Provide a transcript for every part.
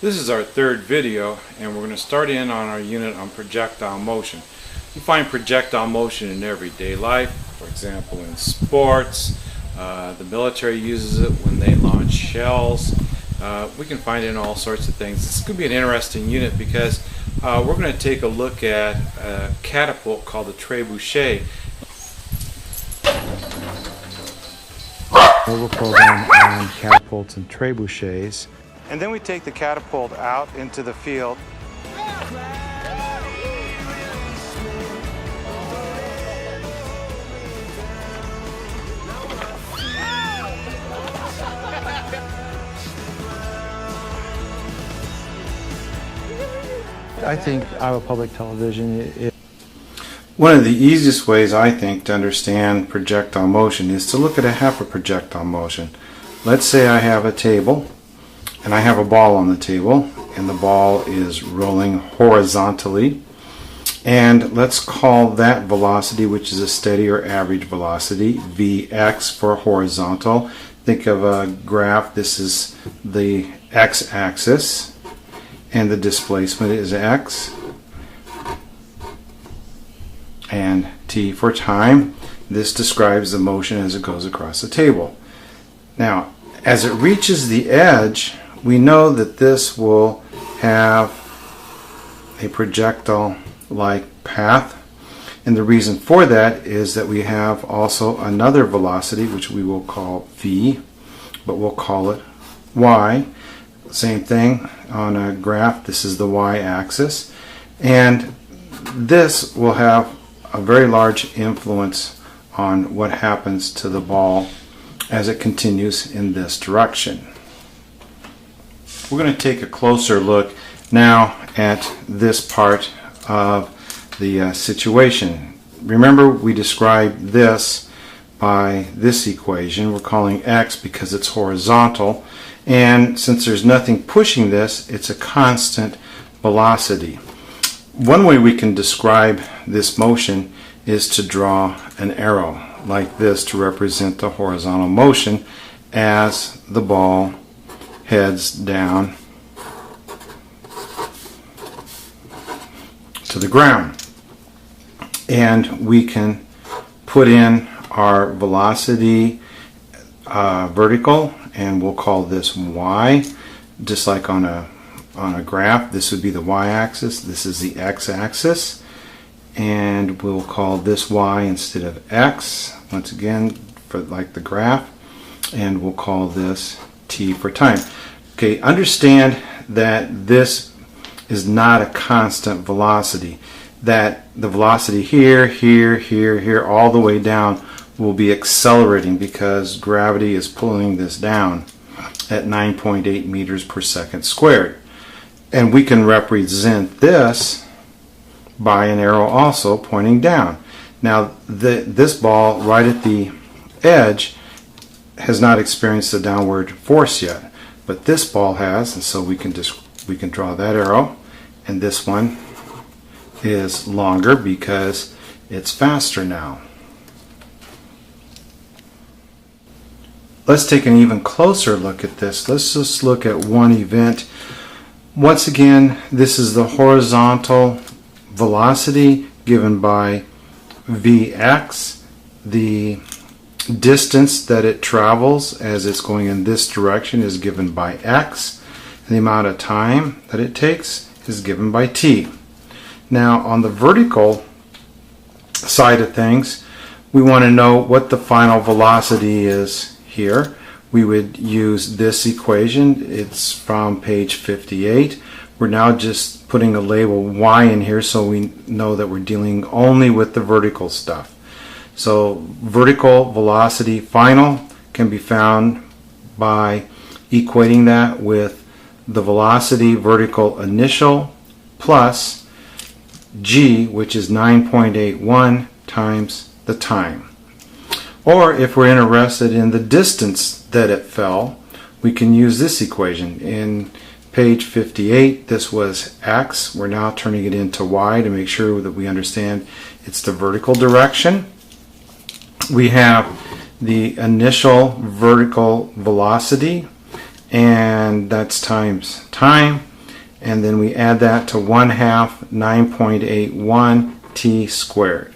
This is our third video, and we're going to start in on our unit on projectile motion. You find projectile motion in everyday life, for example in sports. The military uses it when they launch shells. We can find it in all sorts of things. This is going to be an interesting unit because we're going to take a look at a catapult called the trebuchet. We'll program on catapults and trebuchets. And then we take the catapult out into the field. I think Iowa Public Television is one of the easiest ways, I think, to understand projectile motion is to look at half a projectile motion. Let's say I have a table and I have a ball on the table and the ball is rolling horizontally, and let's call that velocity, which is a steady or average velocity, Vx for horizontal. Think of a graph. This is the x-axis and the displacement is x, and t for time. This describes the motion as it goes across the table. Now, as it reaches the edge, we know that this will have a projectile-like path, and the reason for that is that we have also another velocity which we will call v, but we'll call it y. Same thing on a graph. This is the y-axis, and this will have a very large influence on what happens to the ball as it continues in this direction. We're going to take a closer look now at this part of the situation. Remember, we described this by this equation. We're calling x because it's horizontal, and since there's nothing pushing this, it's a constant velocity. One way we can describe this motion is to draw an arrow like this to represent the horizontal motion as the ball heads down to the ground. And we can put in our velocity vertical, and we'll call this y, just like on a graph. This would be the y-axis, this is the x-axis, and we'll call this y instead of x, once again, for like the graph, and we'll call this t for time. Okay, understand that this is not a constant velocity, that the velocity here, here, here, here, all the way down will be accelerating because gravity is pulling this down at 9.8 meters per second squared. And we can represent this by an arrow also pointing down. Now this ball right at the edge has not experienced a downward force yet, but this ball has, and so we can draw that arrow, and this one is longer because it's faster now. Let's take an even closer look at this. Let's just look at one event. Once again, this is the horizontal velocity given by Vx. The distance that it travels as it's going in this direction is given by x, and the amount of time that it takes is given by t. Now, on the vertical side of things, we want to know what the final velocity is here. We would use this equation. It's from page 58. We're now just putting a label y in here so we know that we're dealing only with the vertical stuff. So vertical velocity final can be found by equating that with the velocity vertical initial plus g, which is 9.81 times the time. Or if we're interested in the distance that it fell, we can use this equation. In page 58, this was x. We're now turning it into y to make sure that we understand it's the vertical direction. We have the initial vertical velocity, and that's times time, and then we add that to 1/2 9.81 t squared.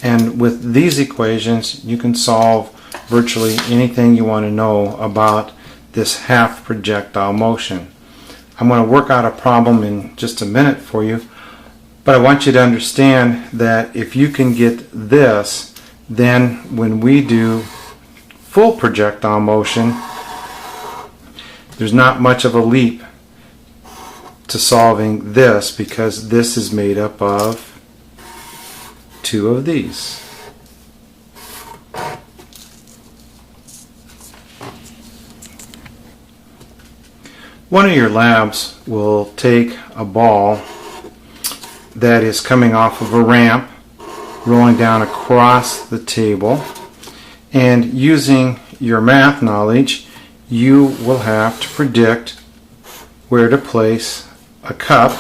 And with these equations, you can solve virtually anything you want to know about this half projectile motion. I'm going to work out a problem in just a minute for you, but I want you to understand that if you can get this, then when we do full projectile motion, there's not much of a leap to solving this, because this is made up of two of these. One of your labs will take a ball that is coming off of a ramp, rolling down across the table, and using your math knowledge, you will have to predict where to place a cup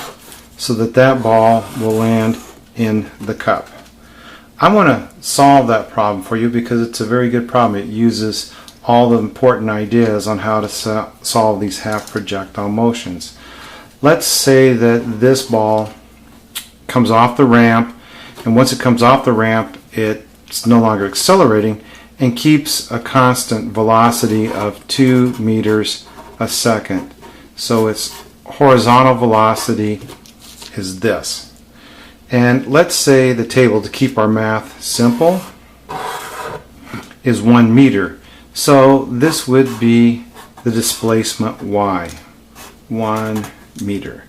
so that that ball will land in the cup. I want to solve that problem for you because it's a very good problem. It uses all the important ideas on how to solve these half projectile motions. Let's say that this ball comes off the ramp, and once it comes off the ramp, it's no longer accelerating and keeps a constant velocity of 2 meters a second. So its horizontal velocity is this. And let's say the table, to keep our math simple, is 1 meter. So this would be the displacement y, 1 meter.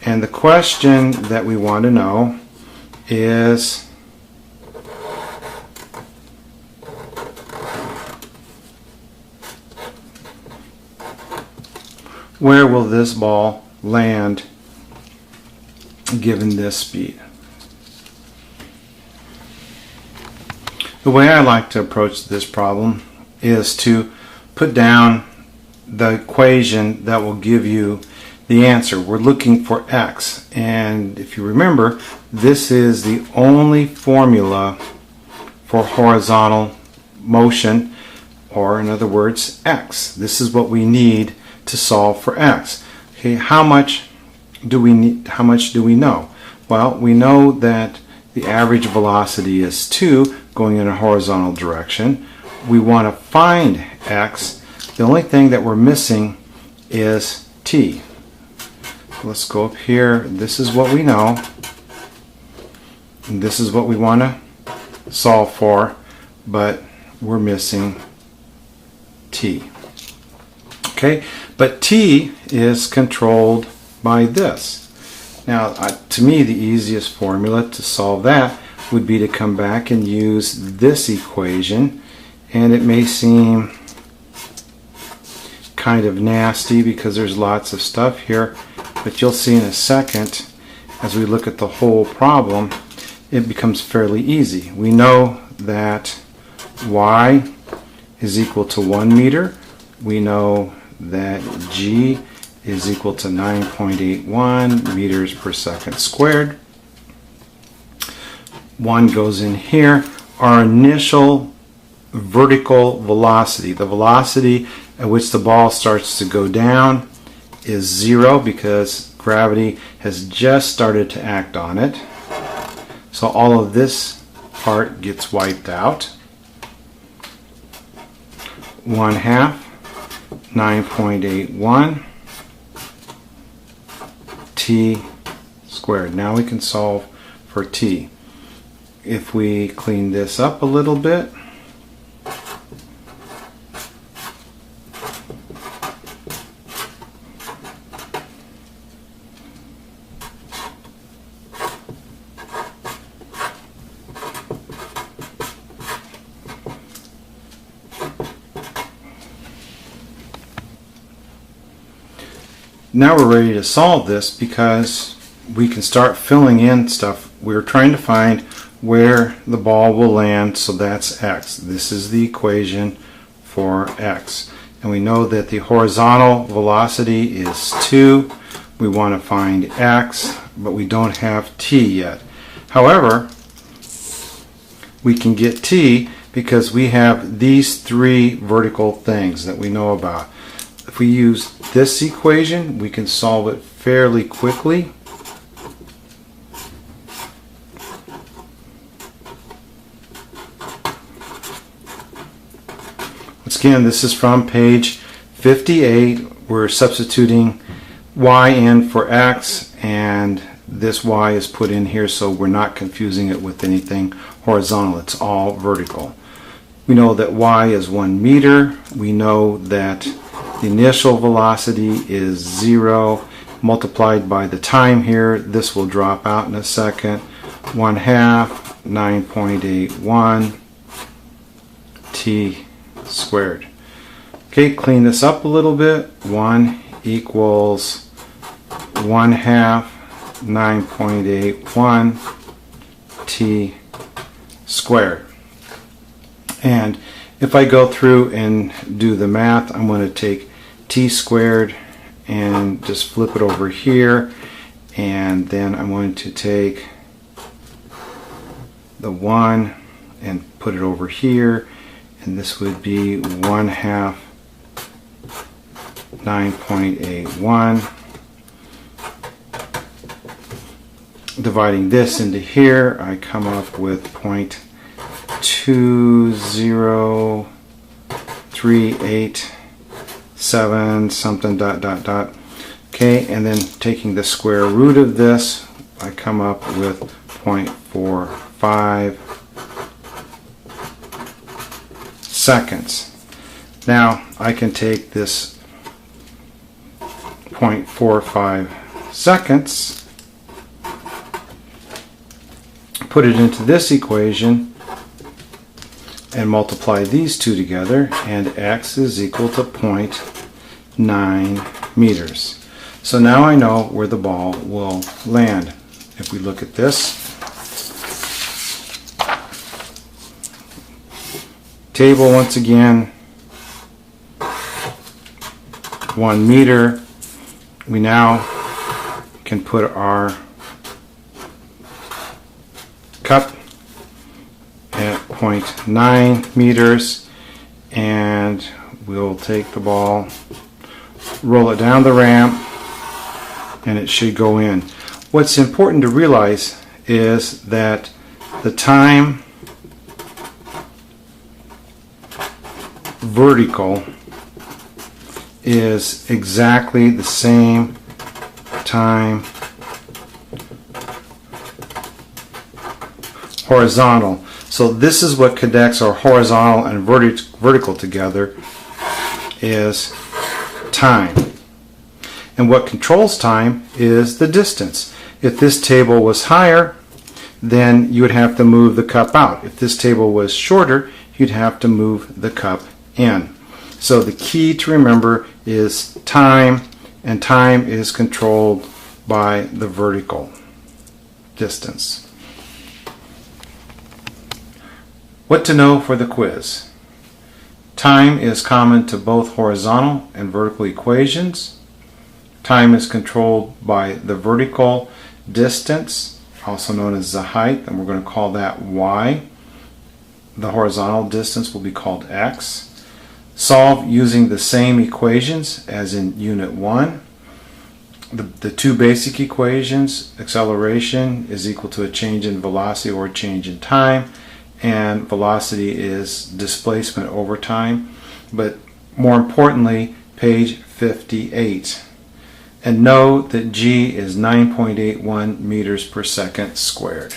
And the question that we want to know is where will this ball land given this speed? The way I like to approach this problem is to put down the equation that will give you the answer. We're looking for x, and if you remember, this is the only formula for horizontal motion, or in other words, x. This is what we need to solve for x. Okay, how much do we need? How much do we know? Well, we know that the average velocity is 2 going in a horizontal direction. We want to find x. The only thing that we're missing is t. Let's go up here. This is what we know, and this is what we want to solve for, but we're missing t. Okay, but t is controlled by this. Now, to me, the easiest formula to solve that would be to come back and use this equation, and it may seem kind of nasty because there's lots of stuff here, but you'll see in a second, as we look at the whole problem, it becomes fairly easy. We know that y is equal to 1 meter. We know that g is equal to 9.81 meters per second squared. 1 goes in here. Our initial vertical velocity, the velocity at which the ball starts to go down, is 0 because gravity has just started to act on it. So all of this part gets wiped out. 1/2 9.81 t squared. Now we can solve for t. If we clean this up a little bit, now we're ready to solve this because we can start filling in stuff. We're trying to find where the ball will land, so that's x. This is the equation for x. And we know that the horizontal velocity is 2. We want to find x, but we don't have t yet. However, we can get t because we have these 3 vertical things that we know about. If we use this equation, we can solve it fairly quickly. Once again, this is from page 58. We're substituting y in for x, and this y is put in here so we're not confusing it with anything horizontal. It's all vertical. We know that y is 1 meter. We know that the initial velocity is 0 multiplied by the time here. This will drop out in a second. 1/2 9.81 t squared. Okay, clean this up a little bit. 1 equals 1/2 9.81 t squared. And if I go through and do the math, I'm going to take t squared and just flip it over here, and then I'm going to take the 1 and put it over here, and this would be 1/2 9.81. Dividing this into here, I come up with 0.20387 something ... Okay, and then taking the square root of this, I come up with 0.45 seconds. Now I can take this 0.45 seconds, put it into this equation, and multiply these two together, and x is equal to 0.9 meters. So now I know where the ball will land. If we look at this table once again, 1 meter, we now can put our cup at 0.9 meters, and we'll take the ball, roll it down the ramp, and it should go in. What's important to realize is that the time vertical is exactly the same time horizontal. So this is what connects our horizontal and vertical together, is time. And what controls time is the distance. If this table was higher, then you would have to move the cup out. If this table was shorter, you'd have to move the cup in. So the key to remember is time, and time is controlled by the vertical distance. What to know for the quiz. Time is common to both horizontal and vertical equations. Time is controlled by the vertical distance, also known as the height, and we're going to call that y. The horizontal distance will be called x. Solve using the same equations as in Unit 1. The two basic equations, acceleration is equal to a change in velocity or a change in time, and velocity is displacement over time. But more importantly, page 58. And know that g is 9.81 meters per second squared.